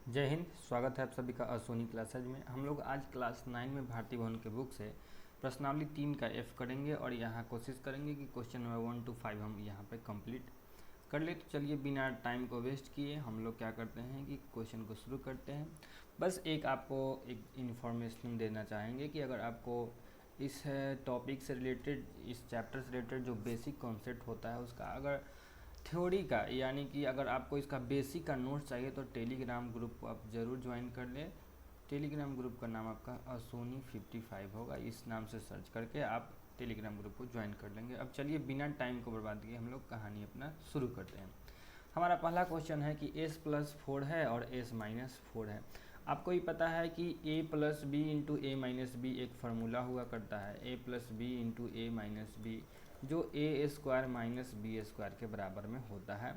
जय हिंद। स्वागत है आप सभी का असोनी क्लासेज में। हम लोग आज क्लास 9 में भारतीय भवन के बुक से प्रश्नावली 3 का एफ करेंगे और यहाँ कोशिश करेंगे कि क्वेश्चन नंबर 1 to 5 हम यहाँ पे कंप्लीट कर ले। तो चलिए बिना टाइम को वेस्ट किए हम लोग क्या करते हैं कि क्वेश्चन को शुरू करते हैं। बस आपको एक इन्फॉर्मेशन देना चाहेंगे कि अगर आपको इस टॉपिक से रिलेटेड, इस चैप्टर से रिलेटेड जो बेसिक कॉन्सेप्ट होता है उसका अगर थ्योरी का, यानी कि अगर आपको इसका बेसिक का नोट्स चाहिए तो टेलीग्राम ग्रुप को आप ज़रूर ज्वाइन कर लें। टेलीग्राम ग्रुप का नाम आपका असोनी 55 होगा। इस नाम से सर्च करके आप टेलीग्राम ग्रुप को ज्वाइन कर लेंगे। अब चलिए बिना टाइम को बर्बाद किए हम लोग कहानी अपना शुरू करते हैं। हमारा पहला क्वेश्चन है कि s+4 है और s-4 है। आपको ही पता है कि a plus B into A minus B एक फार्मूला हुआ करता है, a plus B into A minus B, जो A square minus B square के बराबर में होता है।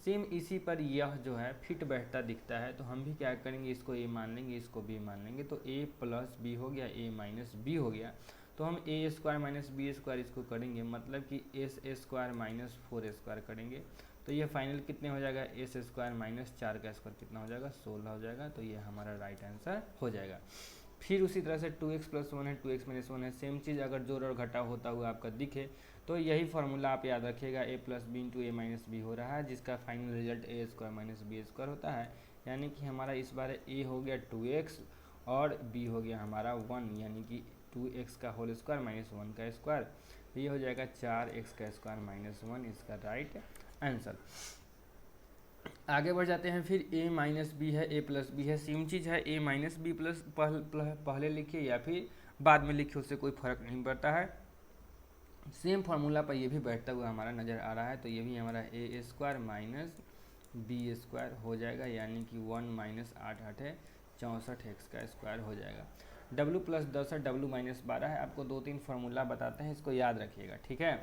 सेम इसी पर यह जो है फिट बैठता दिखता है, तो हम भी क्या करेंगे, इसको a मान लेंगे, इसको b मान लेंगे। तो a प्लस बी हो गया, a माइनस बी हो गया। तो हम ए स्क्वायर माइनस बी स्क्वायर इसको करेंगे, मतलब कि एस स्क्वायर माइनस 4 स्क्वायर करेंगे। तो ये फाइनल कितने हो जाएगा, एस स्क्वायर माइनस 4 का स्क्वायर कितना हो जाएगा, 16 हो जाएगा। तो ये हमारा राइट आंसर हो जाएगा। फिर उसी तरह से 2x+1 है, 2x-1 है, सेम चीज़ अगर जोड़ और घटाव होता हुआ आपका दिखे तो यही फार्मूला आप याद रखिएगा, a plus B into A minus B हो रहा है, जिसका final result A square minus B square होता है। यानी कि हमारा इस बार a हो गया 2x और b हो गया हमारा 1, यानी कि 2x का होल स्क्वायर माइनस 1 का स्क्वायर। ये हो जाएगा 4x का स्क्वायर माइनस 1, इसका राइट आंसर। आगे बढ़ जाते हैं। फिर a माइनस बी है, a प्लस बी है, सेम चीज़ है, a माइनस बी प्लस पहले लिखिए या फिर बाद में लिखिए, उससे कोई फर्क नहीं पड़ता है। सेम फार्मूला पर ये भी बैठता हुआ हमारा नज़र आ रहा है। तो ये भी हमारा ए स्क्वायर माइनस बी स्क्वायर हो जाएगा, यानी कि 1 माइनस 8 8 64 एक्स का स्क्वायर हो जाएगा। w प्लस 10 है, w माइनस 12 है। आपको 2-3 फार्मूला बताते हैं, इसको याद रखिएगा, ठीक है।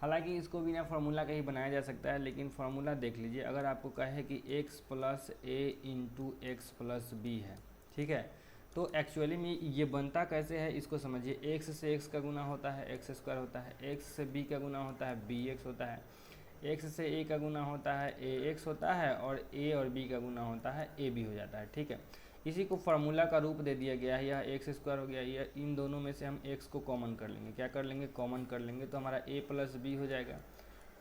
हालांकि इसको बिना फार्मूला का ही बनाया जा सकता है, लेकिन फार्मूला देख लीजिए। अगर आपको कहे कि x प्लस ए इंटू एक्स प्लस बी है, ठीक है, तो एक्चुअली में ये बनता कैसे है इसको समझिए। x से x का गुना होता है एक्स स्क्वायर होता है, x से b का गुना होता है bx होता है, x से a का गुना होता है ax होता है, और a और b का गुना होता है ab हो जाता है, ठीक है। इसी को फार्मूला का रूप दे दिया गया है, यह एक्स स्क्वायर हो गया। यह इन दोनों में से हम x को कॉमन कर लेंगे। क्या कर लेंगे, कॉमन कर लेंगे। तो हमारा a प्लस बी हो जाएगा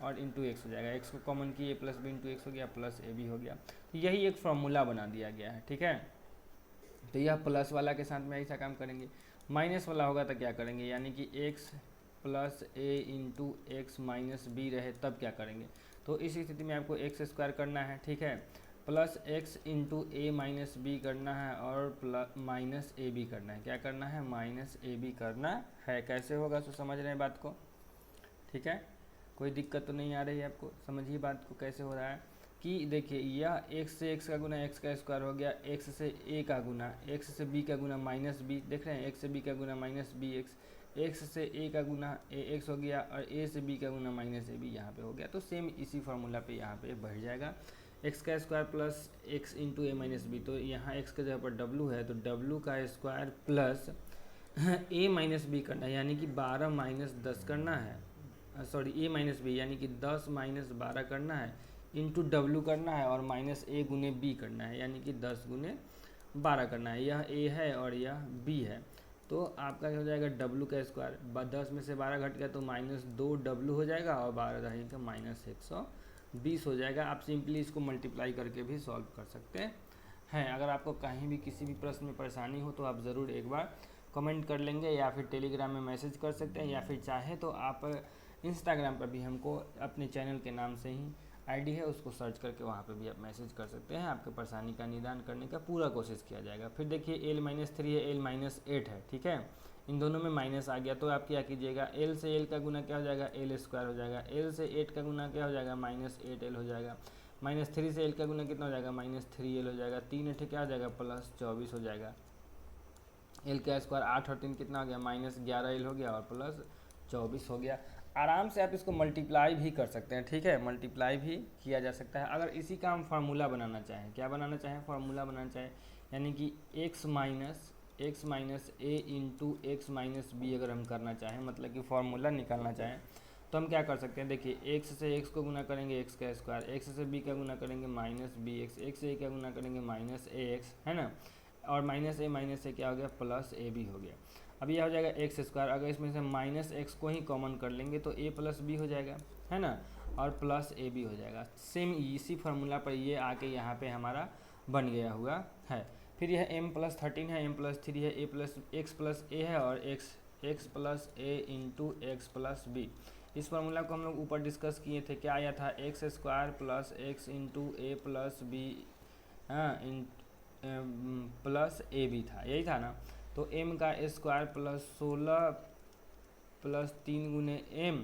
और इंटू एक्स हो जाएगा। x को कॉमन किए, a plus B into X हो गया, प्लस ए बी हो गया। तो यही एक फार्मूला बना दिया गया है, ठीक है। तो यह प्लस वाला के साथ में ऐसा काम करेंगे। माइनस वाला होगा तो क्या करेंगे, यानी कि x प्लस ए इंटू एक्स माइनस बी रहे तब क्या करेंगे। तो इस स्थिति में आपको एक्स स्क्वायर करना है, ठीक है, प्लस एक्स इंटू ए माइनस बी करना है, और प्लस माइनस ए बी करना है। क्या करना है, माइनस ए बी करना है। कैसे होगा तो समझ रहे हैं बात को, ठीक है। कोई दिक्कत तो नहीं आ रही है आपको, समझिए बात को कैसे हो रहा है। कि देखिए यह x से x का गुना x का स्क्वायर हो गया, x से a का गुना, x से b का गुना माइनस b, देख रहे हैं, x से b का गुना माइनस बी एक्स, x से a का गुना ए एक्स हो गया, और a से b का गुना माइनस ए बी यहाँ पे हो गया। तो सेम इसी फार्मूला पे यहाँ पे बढ़ जाएगा, x का स्क्वायर प्लस x इंटू ए माइनस बी। तो यहाँ x के जगह पर w है, तो w का square plus a minus B करना है, यानी कि 12 माइनस 10 करना है, सॉरी a माइनस बी, यानी कि 10 माइनस 12 करना है, इंटू डब्लू करना है, और माइनस ए गुने बी करना है, यानी कि 10 गुने 12 करना है। यह a है और यह b है। तो आपका हो जाएगा w का स्क्वायर, 10 में से 12 घट गया तो माइनस 2w हो जाएगा, और 12 रहेगा माइनस 120 हो जाएगा। आप सिंपली इसको मल्टीप्लाई करके भी सॉल्व कर सकते हैं। अगर आपको कहीं भी किसी भी प्रश्न में परेशानी हो तो आप ज़रूर एक बार कमेंट कर लेंगे, या फिर टेलीग्राम में मैसेज कर सकते हैं, या फिर चाहे तो आप इंस्टाग्राम पर भी हमको अपने चैनल के नाम से ही आईडी है, उसको सर्च करके वहाँ पे भी आप मैसेज कर सकते हैं। आपके परेशानी का निदान करने का पूरा कोशिश किया जाएगा। फिर देखिए l-3 है, l-8 है, ठीक है, इन दोनों में माइनस आ गया। तो आप क्या कीजिएगा, l से l का गुना क्या हो जाएगा, l स्क्वायर हो जाएगा, l से 8 का गुना क्या हो जाएगा, माइनस 8l हो जाएगा, माइनस 3 से l का गुना कितना हो जाएगा, माइनस 3l हो जाएगा, 3 8 क्या हो जाएगा, प्लस 24 हो जाएगा। l का स्क्वायर 8 और 3 कितना हो गया, माइनस 11l हो गया, और प्लस 24 हो गया। आराम से आप इसको मल्टीप्लाई भी कर सकते हैं, ठीक है, मल्टीप्लाई भी किया जा सकता है। अगर इसी का हम फार्मूला बनाना चाहें, क्या बनाना चाहें, फार्मूला बनाना चाहें, यानी कि x माइनस ए इंटू एक्स माइनस बी अगर हम करना चाहें, मतलब कि फार्मूला निकालना चाहें, तो हम क्या कर सकते हैं, देखिए एक्स से एक्स को गुना करेंगे एक्स का स्क्वायर, एक्स से बी का गुना करेंगे माइनस बी एक्स, एक्स से ए का गुना करेंगे माइनस ए एक्स, है ना, और माइनस ए क्या हो गया प्लस ए बी हो गया। अब यह हो जाएगा एक्स स्क्वायर, अगर इसमें से माइनस एक्स को ही कॉमन कर लेंगे तो ए प्लस बी हो जाएगा, है ना, और प्लस ए बी हो जाएगा। सेम इसी फार्मूला पर ये आके यहाँ पे हमारा बन गया हुआ है। फिर यह m+13 है, m+3 है, ए प्लस एक्स प्लस ए है और एक्स प्लस ए इंटू एक्स प्लस बी। इस फार्मूला को हम लोग ऊपर डिस्कस किए थे, क्या आया था, X square plus X into A plus B plus A B था, यही था ना। तो m का स्क्वायर प्लस 16 प्लस 3 गुने एम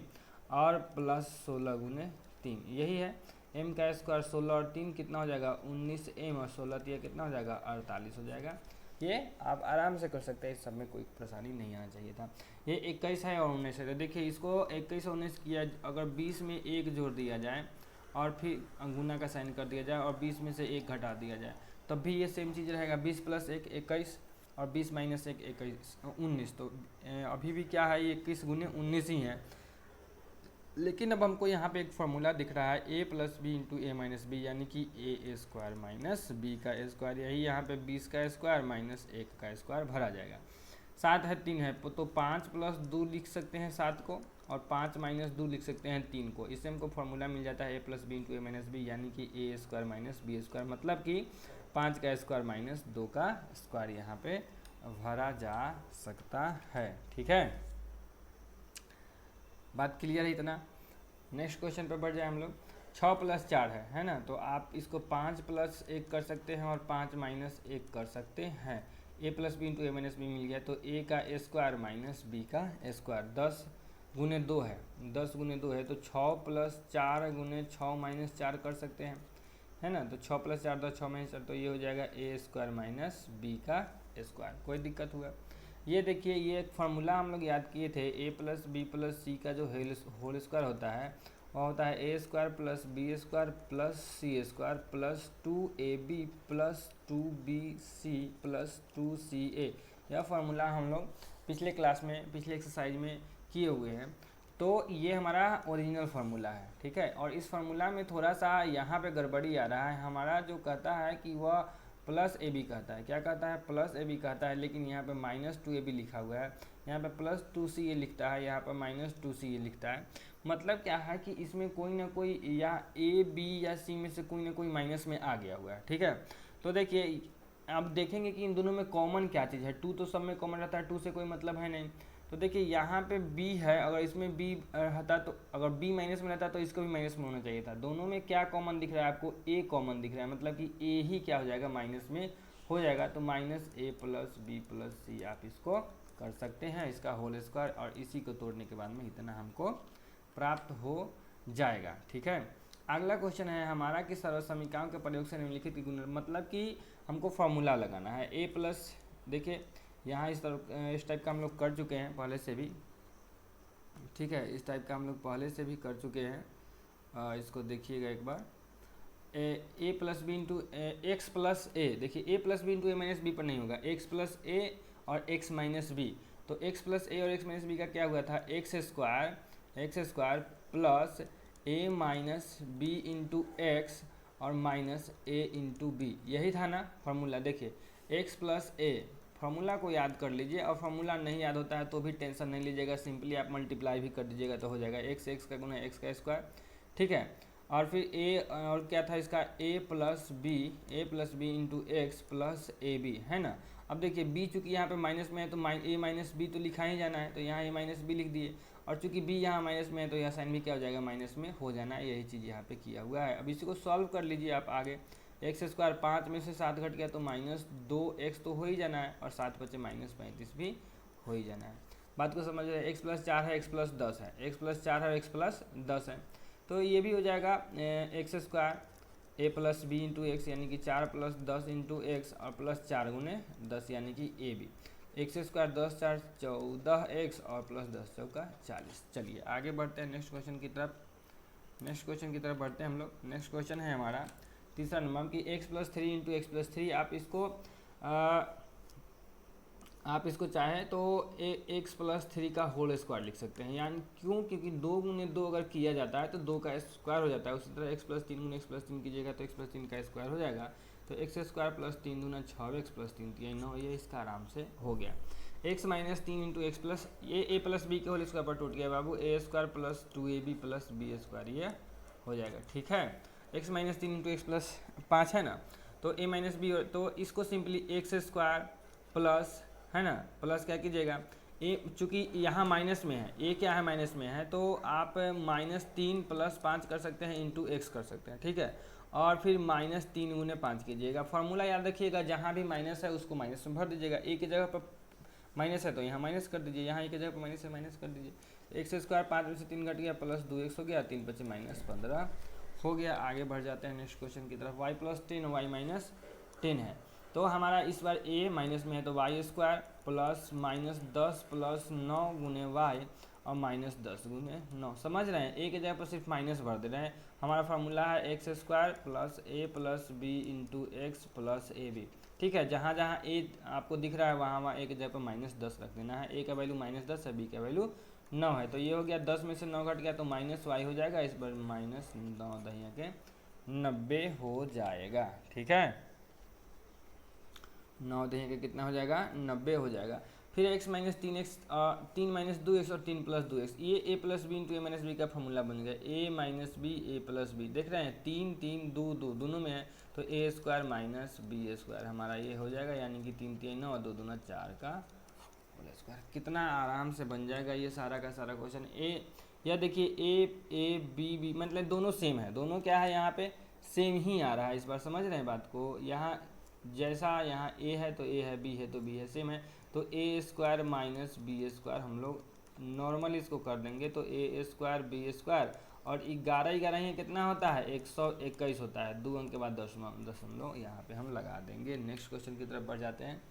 और प्लस 16 गुने 3, यही है। m का स्क्वायर 16 और 3 कितना हो जाएगा 19m और 16 तो कितना हो जाएगा 48 हो जाएगा। ये आप आराम से कर सकते हैं, इस सब में कोई परेशानी नहीं आना चाहिए था। ये 21 है और 19 है, तो देखिए इसको 21 और 19 किया, अगर 20 में 1 जोड़ दिया जाए और फिर गुना का साइन कर दिया जाए और 20 में से 1 घटा दिया जाए तब भी ये सेम चीज़ रहेगा, 20 + 1 21 और 20 - 1 21 19। तो अभी भी क्या है, 21 गुने 19 ही है। लेकिन अब हमको यहाँ पे एक फार्मूला दिख रहा है a + b into A minus B, यानी कि a स्क्वायर माइनस b का स्क्वायर, यही यहाँ पे 20 का स्क्वायर माइनस 1 का स्क्वायर भरा जाएगा। 7 है 3 है, तो 5 + 2 लिख सकते हैं 7 को और 5 - 2 लिख सकते हैं 3 को। इससे हमको फार्मूला मिल जाता है a + b into A minus B, यानी कि a square minus b square, मतलब कि 5 का स्क्वायर माइनस 2 का स्क्वायर यहाँ पे भरा जा सकता है। ठीक है, बात क्लियर है इतना। नेक्स्ट क्वेश्चन पर बढ़ जाए हम लोग। 6 + 4 है ना, तो आप इसको 5 + 1 कर सकते हैं और 5 - 1 कर सकते हैं। a + b into A minus B मिल गया, तो a का स्क्वायर माइनस b का स्क्वायर 10 गुने 2 है, 10 गुने 2 है, तो 6 + 4 गुने 6 - 4 कर सकते हैं, है ना। तो 6 + 4 10, 6 - 4, तो ये हो जाएगा a स्क्वायर माइनस b का स्क्वायर। कोई दिक्कत हुआ? ये देखिए, ये एक फार्मूला हम लोग याद किए थे, a + b + c का जो होल स्क्वायर होता है वह होता है a square plus b square plus c square plus 2ab plus 2bc plus 2ca। यह फार्मूला हम लोग पिछले क्लास में, पिछले एक्सरसाइज में किए हुए हैं। तो ये हमारा ओरिजिनल फार्मूला है, ठीक है। और इस फार्मूला में थोड़ा सा यहाँ पे गड़बड़ी आ रहा है, हमारा जो कहता है कि वह प्लस ए बी कहता है, क्या कहता है, प्लस ए बी कहता है, लेकिन यहाँ पे -2ab लिखा हुआ है, यहाँ पे +2ca लिखता है, यहाँ पर -2ca लिखता है। मतलब क्या है कि इसमें कोई ना कोई या ए बी या सी में से कोई ना कोई माइनस में आ गया हुआ है, ठीक है। तो देखिए अब देखेंगे कि इन दोनों में कॉमन क्या चीज़ है। 2 तो सब में कॉमन रहता है, 2 से कोई मतलब है नहीं। तो देखिए यहाँ पे b है, अगर इसमें b रहता तो, अगर b माइनस में रहता तो इसको भी माइनस में होना चाहिए था। दोनों में क्या कॉमन दिख रहा है आपको, a कॉमन दिख रहा है, मतलब कि a ही क्या हो जाएगा माइनस में हो जाएगा। तो -a + b + c आप इसको कर सकते हैं, इसका होल स्क्वायर, और इसी को तोड़ने के बाद में इतना हमको प्राप्त हो जाएगा, ठीक है। अगला क्वेश्चन है हमारा कि सर्व समीकरणों के प्रयोग से निम्नलिखित गुण, मतलब कि हमको फॉर्मूला लगाना है a+, देखिए यहाँ इस टाइप का हम लोग कर चुके हैं पहले से भी, ठीक है, इस टाइप का हम लोग पहले से भी कर चुके हैं। इसको देखिएगा एक बार, a + b into x plus A, देखिए a + b into A minus B पर नहीं होगा, x + a और x - b। तो x + a और x - b का क्या हुआ था, x square plus a - b into x और -a इंटू बी, यही था ना फार्मूला। देखिए x + a, फार्मूला को याद कर लीजिए, और फार्मूला नहीं याद होता है तो भी टेंशन नहीं लीजिएगा, सिंपली आप मल्टीप्लाई भी कर दीजिएगा तो हो जाएगा x का गुना x का स्क्वायर, ठीक है। और फिर a, और क्या था इसका, a + b into x plus A B, है ना। अब देखिए b चूँकि यहाँ पे माइनस में है तो a - b तो लिखा ही जाना है, तो यहाँ a - b लिख दिए, और चूँकि b यहाँ माइनस में है तो यह साइन भी क्या हो जाएगा, माइनस में हो जाना है, यही चीज़ यहाँ पे किया हुआ है। अब इसी को सॉल्व कर लीजिए आप आगे। एक्स स्क्वायर 5 में से 7 घट गया तो -2x तो हो ही जाना है, और 7 बचे -35 भी हो ही जाना है। बात को समझ रहे हैं, x + 4 है, x + 10 है, x + 4 है और x + 10 है, तो ये भी हो जाएगा x square a + b into x, यानी कि 4 + 10 इंटू एक्स और प्लस 4 गुने 10, यानी कि a b। X square 10 4 14x और प्लस 10 चौका 40। चलिए आगे बढ़ते हैं नेक्स्ट क्वेश्चन की तरफ बढ़ते हैं हम लोग। नेक्स्ट क्वेश्चन है हमारा तीसरा नंबर कि x + 3 इंटू एक्स + 3, आप इसको आप इसको चाहें तो एक्स प्लस थ्री का होल स्क्वायर लिख सकते हैं, यानी क्यों, क्योंकि 2 गुने 2 अगर किया जाता है तो 2 का स्क्वायर हो जाता है। उसी तरह एक्स प्लस तीन गुने एक्स प्लस तीन कीजिएगा तो एक्स प्लस तीन का स्क्वायर हो जाएगा। तो एक्स स्क्वायर प्लस तीन दूना 6 एक्स प्लस तीन 9, ये इसका आराम से हो गया। एक्स माइनस तीन इंटू एक्स प्लस ये ए प्लस बी के होल स्क्वायर पर टूट गया बाबू, A square plus 2ab plus B square, ये हो जाएगा। ठीक है, एक्स माइनस तीन इंटू एक्स प्लस 5 है ना, तो ए माइनस बी, तो इसको सिंपली एक्स स्क्वायर प्लस, है ना, प्लस क्या कीजिएगा, ए चूँकि यहाँ माइनस में है, ए क्या है माइनस में है, तो आप -3 + 5 कर सकते हैं इंटू एक्स कर सकते हैं। ठीक है, और फिर -3 गुने 5 कीजिएगा। फॉर्मूला याद रखिएगा, जहाँ भी माइनस है उसको माइनस में भर दीजिएगा। ए की जगह पर माइनस है तो यहाँ माइनस कर दीजिए, यहाँ ए की जगह पर माइनस है माइनस कर दीजिए। एक्स स्क्वायर 5 में से 3 घट गया प्लस 2x हो गया, 3 बचे -15 हो गया। आगे बढ़ जाते हैं नेक्स्ट क्वेश्चन की तरफ। y + 10 y - 10 है, तो हमारा इस बार a माइनस में है तो वाई स्क्वायर प्लस -10 प्लस 9 गुने वाई और -10 गुने 9। समझ रहे हैं, a की जगह पर सिर्फ माइनस भर दे रहे हैं। हमारा फार्मूला है X square plus a plus B into x plus A B. ठीक है, जहाँ जहाँ a आपको दिख रहा है वहाँ वहाँ a की जगह पर -10 रख देना है। a का वैल्यू -10 है, b का वैल्यू 9 है, तो ये हो गया 10 में से 9 घट गया तो -y हो जाएगा। इस बार -9 दहिया के 90 हो जाएगा। ठीक है, 9 दहिया के कितना हो जाएगा, 90 हो जाएगा। फिर x minus 3x 3 minus 2x और 3 प्लस 2x, ये a plus B into A minus b का फॉर्मूला बन गया। a minus b a plus b, देख रहे हैं 3 3 2 2 दोनों में है, तो a square minus B square हमारा ये हो जाएगा, यानी कि 3 3 9 और 2 दूना 4 का होल स्क्वायर। कितना आराम से बन जाएगा ये सारा का सारा क्वेश्चन। यह देखिए a b मतलब दोनों सेम है, दोनों क्या है यहाँ पे सेम ही आ रहा है। इस बार समझ रहे हैं बात को, यहाँ जैसा यहाँ a है तो a है, b है तो b है, सेम है, तो a square minus B square हम लोग नॉर्मल इसको कर देंगे तो a स्क्वायर बी स्क्वायर, और 11 11 ये कितना होता है 121 होता है, 2 अंक के बाद दशमलव यहाँ पे हम लगा देंगे। नेक्स्ट क्वेश्चन की तरफ बढ़ जाते हैं।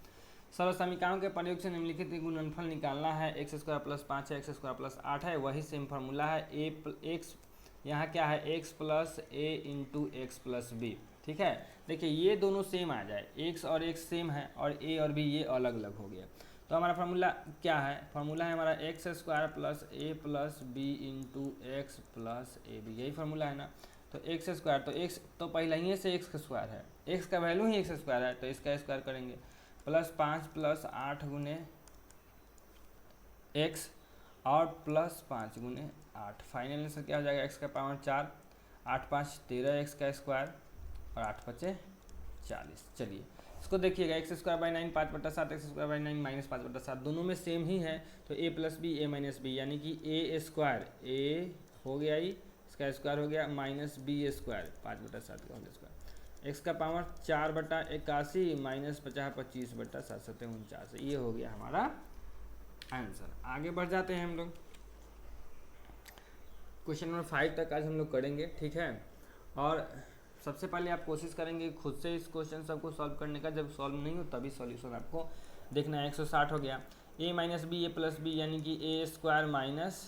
सर्व समीकरणों के प्रयोग से निम्नलिखित गुणनफल निकालना है। एक्स स्क्वायर प्लस 5 है, एक्स स्क्वायर प्लस 8 है, वही सेम फार्मूला है। एक्स यहाँ क्या है, एक्स प्लस ए इंटू एक्स प्लस बी। ठीक है, देखिए ये दोनों सेम आ जाए, एक्स और एक्स सेम है और ए और बी ये अलग अलग हो गया, तो हमारा फार्मूला क्या है, फार्मूला है हमारा x square plus a plus B into x plus A b, यही फार्मूला है ना। तो एक्स स्क्वायर, तो एक्स तो पहले ही से एक्स स्क्वायर है, एक्स का वैल्यू ही एक्स स्क्वायर है, तो इसका स्क्वायर करेंगे प्लस 5 प्लस 8 गुने एक्स और प्लस 5 गुने 8, फाइनल आंसर क्या हो जाएगा, एक्स का पावर 4, 8 5 13 एक्स का स्क्वायर और 8 5 40। चलिए इसको देखिएगा, x square by 9 5/7, x square by 9 -5/7, दोनों में सेम ही है, तो a plus b a minus B, यानी कि ए स्क्वायर ए हो गया ही, इसका स्क्वायर हो गया माइनस बी स्क्वायर 5/7 का होल स्क्वायर, एक्स का पावर 4/81 माइनस 50 25/7 49, ये हो गया हमारा आंसर। आगे बढ़ जाते हैं हम लोग, क्वेश्चन नंबर 5 तक आज हम लोग करेंगे। ठीक है, और सबसे पहले आप कोशिश करेंगे खुद से इस क्वेश्चन सबको सॉल्व करने का, जब सॉल्व नहीं हो तभी सॉल्यूशन आपको देखना है। 160 हो गया, a minus b a plus b, यानी कि a square minus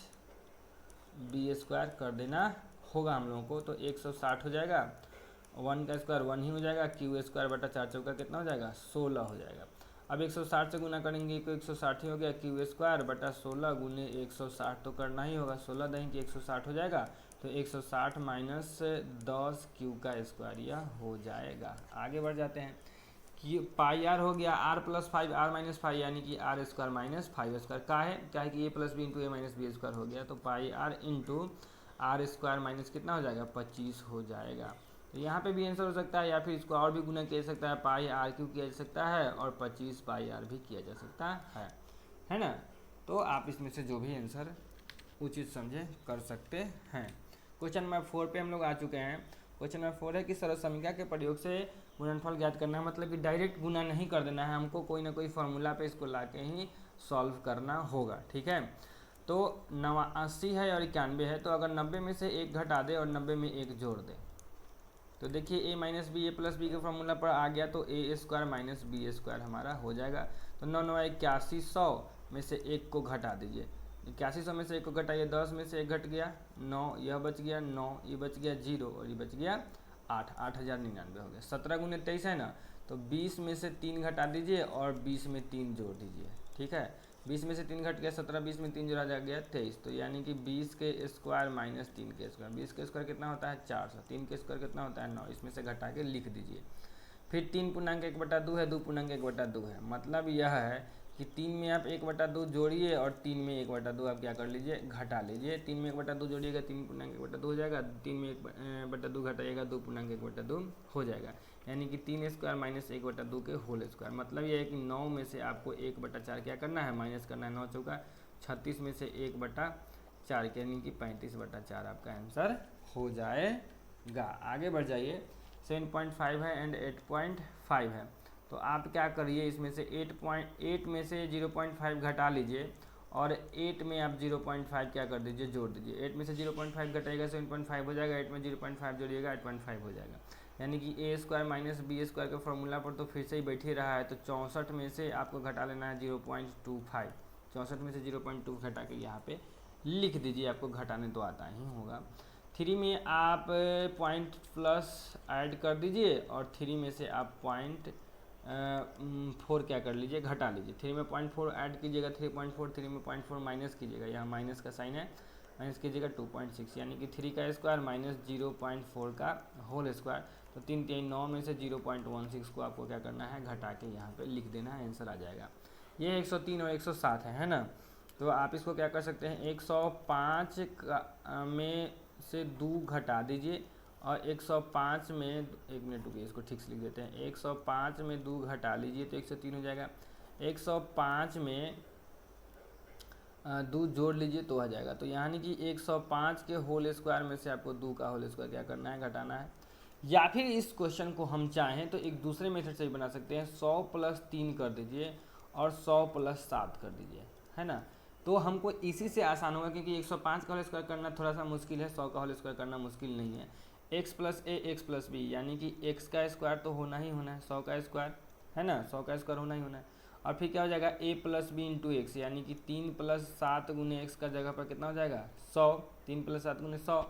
B square कर देना होगा हम लोगों को, तो 160 हो जाएगा, 1 का स्क्वायर 1 ही हो जाएगा, क्यू स्क्वायर बटा 4 चौका कितना हो जाएगा 16 हो जाएगा। अब 160 से गुना करेंगे तो 160 ही हो गया, क्यू स्क्वायर बटा 16 गुने 160 तो करना ही होगा, 16 दही की 160 हो जाएगा, तो 160 माइनस 10 क्यू का स्क्वायर यह हो जाएगा। आगे बढ़ जाते हैं, कि पाई आर हो गया r प्लस 5 r माइनस 5, यानी कि आर स्क्वायर माइनस 5 स्क्वायर का है, क्या है कि A plus B into A minus B square हो गया, तो pi R into R square minus कितना हो जाएगा 25 हो जाएगा। तो यहाँ पे भी आंसर हो सकता है, या फिर इसको और भी गुना किया जा सकता है, पाई आर क्यू किया जा सकता है और 25 पाई आर भी किया जा सकता है ना। तो आप इसमें से जो भी आंसर उचित समझे कर सकते हैं। क्वेश्चन नंबर 4 पे हम लोग आ चुके हैं। क्वेश्चन नंबर 4 है कि सरल समीकरण के प्रयोग से गुणनफल ज्ञात करना है, मतलब कि डायरेक्ट गुना नहीं कर देना है, हमको कोई ना कोई फॉर्मूला पे इसको ला के ही सॉल्व करना होगा। ठीक है, तो 89 है और 91 है, तो अगर 90 में से 1 घटा दे और 90 में 1 जोड़ दे, तो देखिए a minus b a plus B के फॉर्मूला पर आ गया, तो a square minus B square हमारा हो जाएगा। तो 9 9 81, 100 में से 1 को घटा दीजिए, 8100 में से 1 को घटाइए, 10 में से 1 घट गया 9, यह बच गया 9, ये बच गया 0 और ये बच गया 8, 8099 हो गया। 17 गुने 23 है ना, तो 20 में से 3 घटा दीजिए और 20 में 3 जोड़ दीजिए। ठीक है, 20 में से 3 घट गया 17, 20 में 3 जोड़ा जा गया 23। तो यानी कि 20 के स्क्वायर माइनस 3 के स्क्वायर, 20 के स्क्वायर कितना होता है 400, 3 के स्क्वायर कितना होता है 9, इसमें से घटा के लिख दीजिए। फिर 3 पूर्णांक 1/2 है, 2 पूर्णांक 1/2 है, मतलब यह है कि 3 में आप 1/2 जोड़िए और 3 में 1/2 आप क्या कर लीजिए घटा लीजिए। 3 में 1/2 जोड़िएगा 3 पूर्णांक 1/2 हो जाएगा, 3 में 1/2 घटाइएगा 2 पूर्णांक 1/2 हो जाएगा। यानी कि 3 स्क्वायर माइनस 1/2 के होल स्क्वायर, मतलब यह है कि 9 में से आपको 1/4 क्या करना है माइनस करना है। 9 चौका 36 में से 1/4 यानी कि 35/4 आपका आंसर हो जाएगा। आगे बढ़ जाइए, 7.5 है एंड 8.5 है। तो आप क्या करिए, इसमें से 8 में से 0.5 घटा लीजिए और 8 में आप 0.5 क्या कर दीजिए जोड़ दीजिए। 8 में से 0.5 घटाएगा 7.5 हो जाएगा, 8 में 0.5 जोड़िएगा 8.5 हो जाएगा। यानी कि a square minus B square के फॉर्मूला पर तो फिर से ही बैठ ही रहा है। तो 64 में से आपको घटा लेना है 0.25, 64 में से 0.2 घटा के यहाँ पे लिख दीजिए, आपको घटाने तो आता ही होगा। 3 में आप पॉइंट प्लस ऐड कर दीजिए और 3 में से आप 0.4 क्या कर लीजिए घटा लीजिए। 3 में 0.4 ऐड कीजिएगा 3.4, 3 में 0.4 माइनस कीजिएगा, यहाँ माइनस का साइन है, माइनस कीजिएगा 2.6 यानी कि 3 का स्क्वायर माइनस 0.4 का होल स्क्वायर। तो 3 3 9 में से 0.16 को आपको क्या करना है घटा के यहाँ पे लिख देना है, आंसर आ जाएगा। ये 103 और 107 है ना। तो आप इसको क्या कर सकते हैं, 105 में से 2 घटा दीजिए और 105 में 1 मिनट रुकिए, इसको ठीक से लिख देते हैं। 105 में 2 घटा लीजिए तो 103 हो जाएगा। 105 में 2 जोड़ लीजिए तो आ जाएगा। तो यानी कि 105 के होल स्क्वायर में से आपको 2 का होल स्क्वायर क्या करना है घटाना है। या फिर इस क्वेश्चन को हम चाहें तो एक दूसरे मेथड से भी बना सकते हैं, 100 + 3 कर दीजिए और 100 + 7 कर दीजिए, है ना। तो हमको इसी से आसान होगा, क्योंकि 105 का होल स्क्वायर करना थोड़ा सा मुश्किल है, 100 का होल स्क्वायर करना मुश्किल नहीं है। x + a x + b यानी कि x का स्क्वायर तो होना ही होना है, 100 का स्क्वायर है ना, 100 का स्क्वायर होना ही होना है। और फिर क्या हो जाएगा a + b × x, यानी कि 3 + 7 × x का जगह पर कितना हो जाएगा 100, 3 + 7 × 100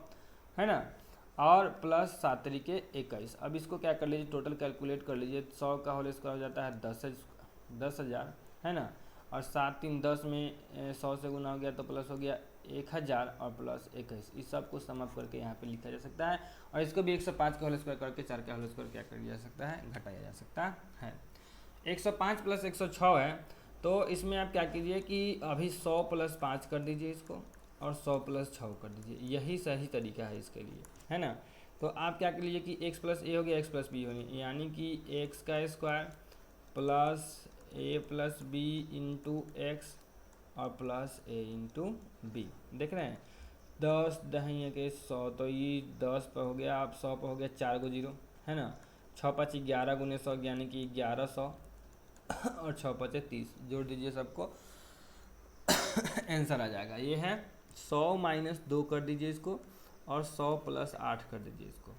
है ना, और प्लस 7 तरीके 21। अब इसको क्या कर लीजिए टोटल कैलकुलेट कर लीजिए, 100 का होल स्क्वायर हो जाता है 10,000 है ना, और 7 3 10 में 100 से गुना हो गया तो प्लस हो गया 1000 और प्लस 21। इस सब को सम अप करके यहाँ पे लिखा जा सकता है। और इसको भी 105 का होल स्क्वायर करके 4 का होल स्क्वायर क्या कर दिया जा सकता है घटाया जा सकता है। 105 + 106 है, तो इसमें आप क्या कीजिए कि अभी 100 + 5 कर दीजिए इसको और 100 + 6 कर दीजिए, यही सही तरीका है इसके लिए, है ना। तो आप क्या कर लीजिए कि x + a हो गया x + b हो गया, यानी कि x का square plus a + b × x और प्लस a × b। देख रहे हैं 10 दही के 100, तो ये 10 पर हो गया, आप 100 पर हो गया 4 गो 0 है ना, 6 5 11 × 100 यानी कि 1100 और 6 5 30, जोड़ दीजिए सबको आंसर आ जाएगा। ये है 100 - 2 कर दीजिए इसको और 100 + 8 कर दीजिए इसको।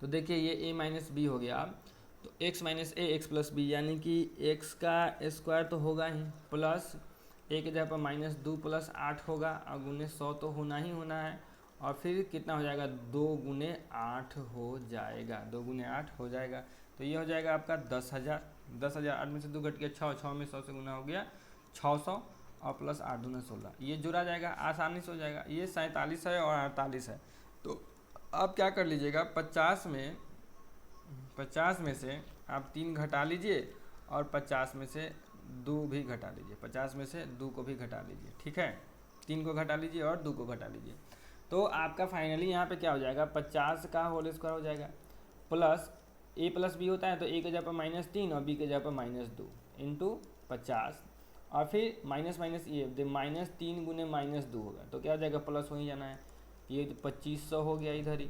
तो देखिए ये a - b हो गया। अब तो x - a x + b यानी कि x का स्क्वायर तो होगा ही, प्लस a के जगह पर -2 + 8 होगा और गुने 100 तो होना ही होना है, और फिर कितना हो जाएगा 2 × 8 हो जाएगा, 2 × 8 हो जाएगा। तो ये हो जाएगा आपका 10,000। 10,000 8 में से 2 घट गया 6, 6 में 100 से गुना हो गया 600 और प्लस 8 दूना 16, ये जुड़ा जाएगा आसानी से हो जाएगा। ये 47 है और 48 है। तो आप क्या कर लीजिएगा 50 में से आप 3 घटा लीजिए और 50 में से 2 भी घटा लीजिए, 50 में से 2 को भी घटा लीजिए, ठीक है। 3 को घटा लीजिए और 2 को घटा लीजिए, तो आपका फाइनली यहाँ पे क्या हो जाएगा 50 का होल स्क्वायर हो जाएगा, प्लस a + b होता है तो a के जगह पर -3 और b के जगह पर -2 × 50, और फिर माइनस ये -3 × -2 होगा, तो क्या हो जाएगा प्लस हो ही जाना है। ये 2500 हो गया इधर ही,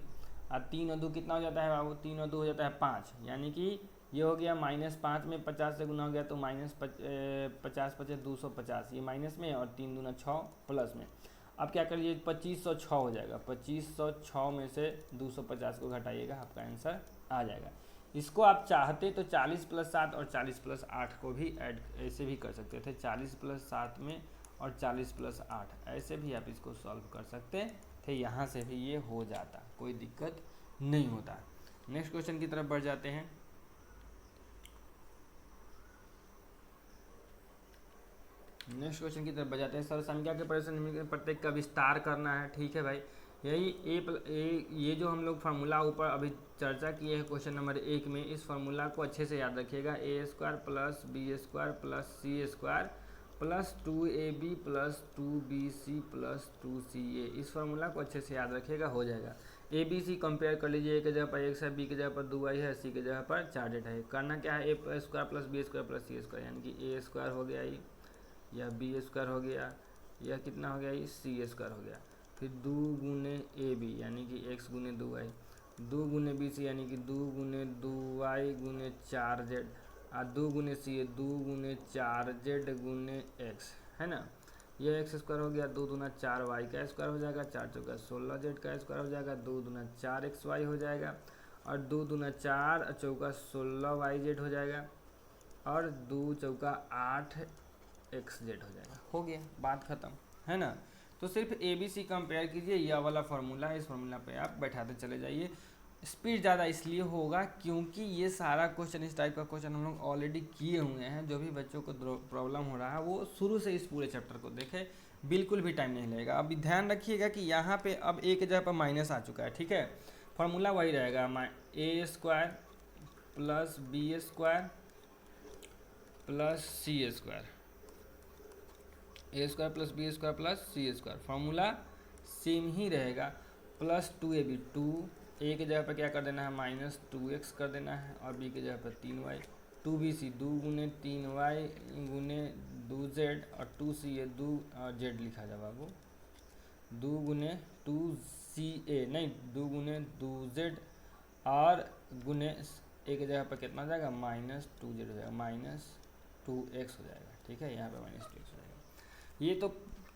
और 3 और 2 कितना हो जाता है बाबू, 3 और 2 हो जाता है 5, यानी कि ये हो गया -5 में 50 से गुना हो गया तो -50 × 5 250, ये माइनस में, और 3 दूना 6 प्लस में। अब क्या कर लीजिए 2506 हो जाएगा, 2506 में से 250 को घटाइएगा, आपका आंसर आ जाएगा। इसको आप चाहते तो 40 + 7 और 40 + 8 को भी ऐड ऐसे भी कर सकते थे, 40 + 7 में और 40 + 8 ऐसे भी आप इसको सॉल्व कर सकते थे, यहाँ से भी ये हो जाता, कोई दिक्कत नहीं होता। नेक्स्ट क्वेश्चन की तरफ बढ़ जाते हैं। नेक्स्ट क्वेश्चन की तरफ बजाते हैं। सर्वसंख्या के परिसर प्रत्येक का विस्तार करना है। ठीक है भाई, यही ये जो हम लोग फार्मूला ऊपर अभी चर्चा किए हैं क्वेश्चन नंबर 1 में, इस फार्मूला को अच्छे से याद रखिएगा। A square plus B square plus C square plus 2ab plus 2bc plus 2ca, इस फार्मूला को अच्छे से याद रखिएगा, हो जाएगा। ए बी सी कंपेयर कर लीजिए, ए की जगह पर x है, बी की जगह पर 2y है, सी की जगह पर 4z है। करना क्या है, A square plus B square plus C square, यानी कि ए स्क्वायर हो गया ये, या बी स्क्वायर हो गया, या कितना हो गया ये सी स्क्वायर हो गया। फिर 2 गुने ए बी यानी कि x गुने 2y, 2 गुने बी सी यानी कि 2 गुने 2y गुने 4z, और 2 गुने सी है 2 गुने 4z गुने x, है ना। ये एक्स स्क्वायर हो गया, 2 दूना 4y का स्क्वायर हो जाएगा, 4 चौका 16z का स्क्वायर हो जाएगा, 2 दूना 4xy हो जाएगा, और 2 दूना 4 चौका 16yz हो जाएगा, और 2 चौका 8xz हो जाएगा। हो गया, बात खत्म, है ना। तो सिर्फ ए बी सी कंपेयर कीजिए, यह वाला फार्मूला है, इस फार्मूला पे आप बैठाते चले जाइए। स्पीड ज़्यादा इसलिए होगा क्योंकि ये सारा क्वेश्चन, इस टाइप का क्वेश्चन हम लोग ऑलरेडी किए हुए हैं। जो भी बच्चों को प्रॉब्लम हो रहा है वो शुरू से इस पूरे चैप्टर को देखें, बिल्कुल भी टाइम नहीं लगेगा। अभी ध्यान रखिएगा कि यहाँ पे अब ए की जगह पर माइनस आ चुका है, ठीक है। फार्मूला वही रहेगा, A square plus B square plus C square, A square plus B square plus C square, formula same ही रहेगा। प्लस 2ab, 2 ए की जगह पर क्या कर देना है, माइनस 2x कर देना है, और बी की जगह पर 3y, 2bc 2 गुने 3y गुने 2z, और 2ca 2z लिखा जाए बाबू, 2 गुने 2ca नहीं 2 गुने 2z, और गुने ए की जगह पर कितना हो जाएगा, माइनस 2z हो जाएगा, माइनस 2x हो जाएगा। ठीक है, यहाँ पे माइनस 2x हो जाएगा। ये तो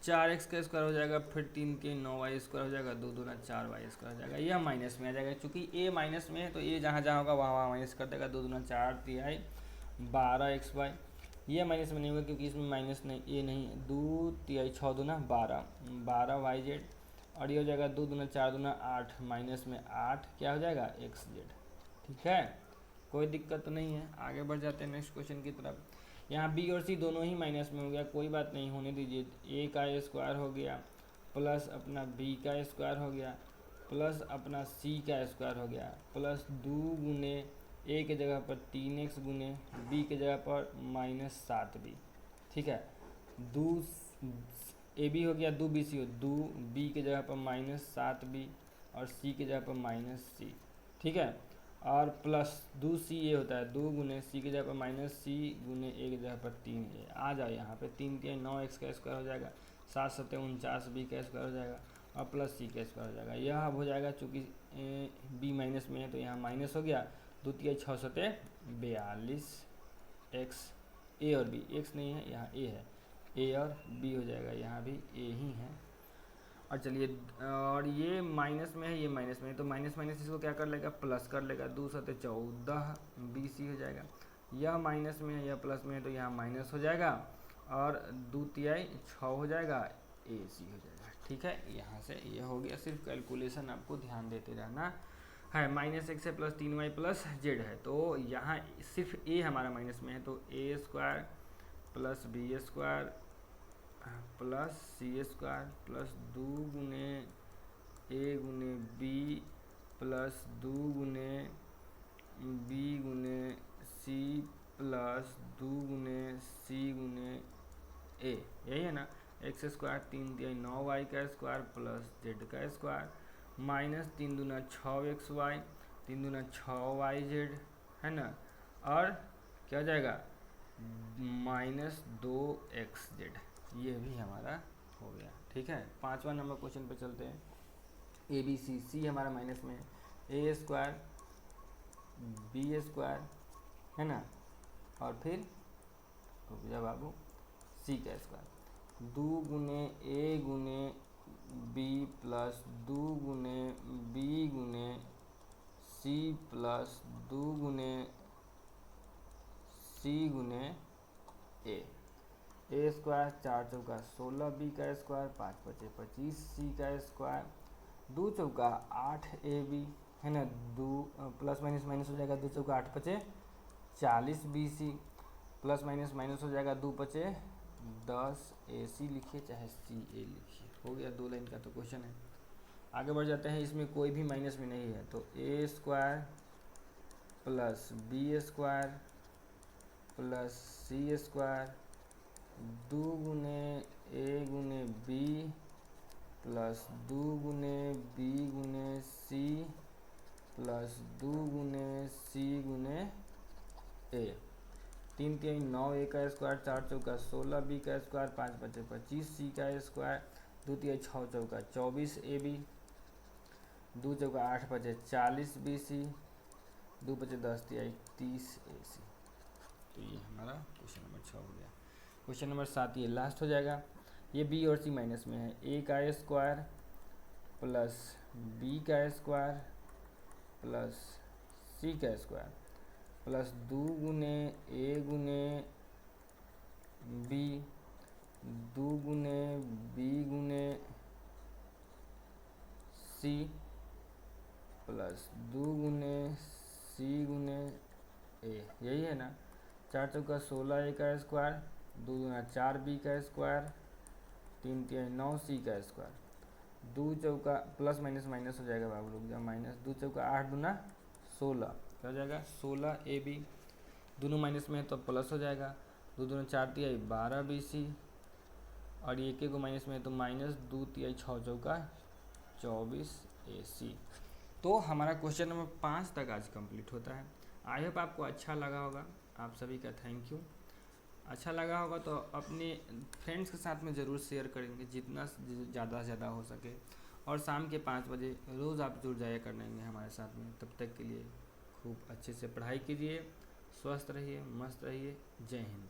4x का स्क्वायर हो जाएगा, फिर 3 के 9y स्क्वायर हो जाएगा, 2 दूना 4y स्क्वायर हो जाएगा। यह माइनस में आ जाएगा, क्योंकि ए माइनस में है तो ये जहाँ जहाँ होगा वहाँ वहाँ माइनस कर देगा। 2 दूना 4 तिहाई 12xy, ये माइनस में नहीं होगा क्योंकि इसमें माइनस नहीं, ये नहीं, 2 तिहाई 6 दूना 12yz, और ये हो जाएगा 2 दूना 4 दूना 8, माइनस में 8 क्या हो जाएगा, xz। ठीक है, कोई दिक्कत तो नहीं है। आगे बढ़ जाते हैं नेक्स्ट क्वेश्चन की तरफ। यहाँ बी और सी दोनों ही माइनस में हो गया, कोई बात नहीं, होने दीजिए। ए का स्क्वायर हो गया प्लस अपना बी का स्क्वायर हो गया प्लस अपना सी का स्क्वायर हो गया, प्लस 2 गुने ए के जगह पर 3x गुने बी के जगह पर माइनस 7b। ठीक है, 2 ए बी हो गया, 2bc हो, 2b के जगह पर माइनस 7b, और सी के जगह पर माइनस सी। ठीक है, और प्लस 2ca होता है, 2 गुने सी की जगह पर माइनस सी गुने ए की जगह पर 3a। आ जाओ यहाँ पे, 3 के 9x का स्क्वायर हो जाएगा, 7 सत्ते 49 बी का स्क्वायर हो जाएगा, और प्लस सी का स्क्वायर हो जाएगा। यह अब हो जाएगा, चूँकि बी माइनस में है तो यहाँ माइनस हो गया, 2 तिहाई 6 सत्ते 42 x, ए और बी, x नहीं है यहाँ ए है, ए और बी हो जाएगा, यहाँ भी ए ही है। और चलिए, और ये माइनस में है, ये माइनस में है, तो माइनस माइनस इसको क्या कर लेगा, प्लस कर लेगा, 2 सत्ते 14 BC हो जाएगा। यह माइनस में है, यह प्लस में है, तो यहाँ माइनस हो जाएगा, और 2 तिहाई 6 हो जाएगा, AC हो जाएगा। ठीक है, यहाँ से ये हो गया। सिर्फ कैलकुलेशन आपको ध्यान देते रहना है। माइनस x है प्लस 3y प्लस z है, तो यहाँ सिर्फ a हमारा माइनस में है, तो a square plus B square plus C square plus 2 गुने ए गुने बी प्लस 2 गुने बी गुने सी प्लस 2 गुने सी गुने ए, यही है ना। एक्स स्क्वायर 3 तिहाई 9y का स्क्वायर प्लस z का स्क्वायर माइनस 3 दूना 6xy, 3 दूना 6yz, है ना, और क्या हो जाएगा, माइनस 2xz। ये भी हमारा हो गया। ठीक है, 5वां नंबर क्वेश्चन पे चलते हैं। ए बी सी, सी हमारा माइनस में है, ए स्क्वायर बी स्क्वायर, है ना, और फिर रुक जा बाबू, सी का स्क्वायर, 2 गुने ए गुने बी प्लस 2 गुने बी गुने सी प्लस 2 गुने सी गुने ए स्क्वायर, 4 चौका 16 बी का स्क्वायर, 5 पचे 25 सी का स्क्वायर, 2 चौका 8 ए बी, है ना, 2 प्लस माइनस माइनस हो जाएगा, 2 चौका 8 पचे 40 b c, plus minus minus हो जाएगा, 2 पचे 10 AC लिखिए चाहे CA लिखिए, हो गया 2 लाइन का तो क्वेश्चन है। आगे बढ़ जाते हैं, इसमें कोई भी माइनस में नहीं है तो A² plus B² plus C² 2 गुने A गुने B प्लस 2 गुने B गुने C प्लस 2 गुने C गुने A। 3 3 9 A का स्क्वायर, 4 चौका 16 B का स्क्वायर, 5 बचे 25 C का स्क्वायर, 2 3 6 चौका 24 AB, 2 चौका 8 बचे 40 BC, 2 बचे 10 3 30 AC। तो ये हमारा क्वेश्चन नंबर 6 हो गया। क्वेश्चन नंबर 7 ये लास्ट हो जाएगा। ये B और C माइनस में है। A का स्क्वायर प्लस B का स्क्वायर प्लस C का स्क्वायर प्लस 2 गुने A गुने B, 2 गुने B गुने C प्लस 2 गुने C गुने A, यही है ना। 4 चौका 16 A का स्क्वायर, 2 दूना 4 B का स्क्वायर, 3 3 9 C का स्क्वायर, 2 चौका प्लस माइनस माइनस हो जाएगा बाबू लोग, जब माइनस 2 चौका 8 दूना 16, क्या हो जाएगा 16 AB, दोनों माइनस में है तो प्लस हो जाएगा, 2 दूना 4 3 12 BC, और ये के को माइनस में है तो माइनस 2 3 6 चौका 24 AC। तो हमारा क्वेश्चन नंबर 5 तक आज कंप्लीट होता है। आई होप आपको अच्छा लगा होगा। आप सभी का थैंक यू। अच्छा लगा होगा तो अपने फ्रेंड्स के साथ में ज़रूर शेयर करेंगे जितना ज़्यादा से ज़्यादा हो सके, और शाम के 5 बजे रोज़ आप जुड़ जाया करेंगे हमारे साथ में। तब तक के लिए खूब अच्छे से पढ़ाई कीजिए, स्वस्थ रहिए, मस्त रहिए। जय हिंद।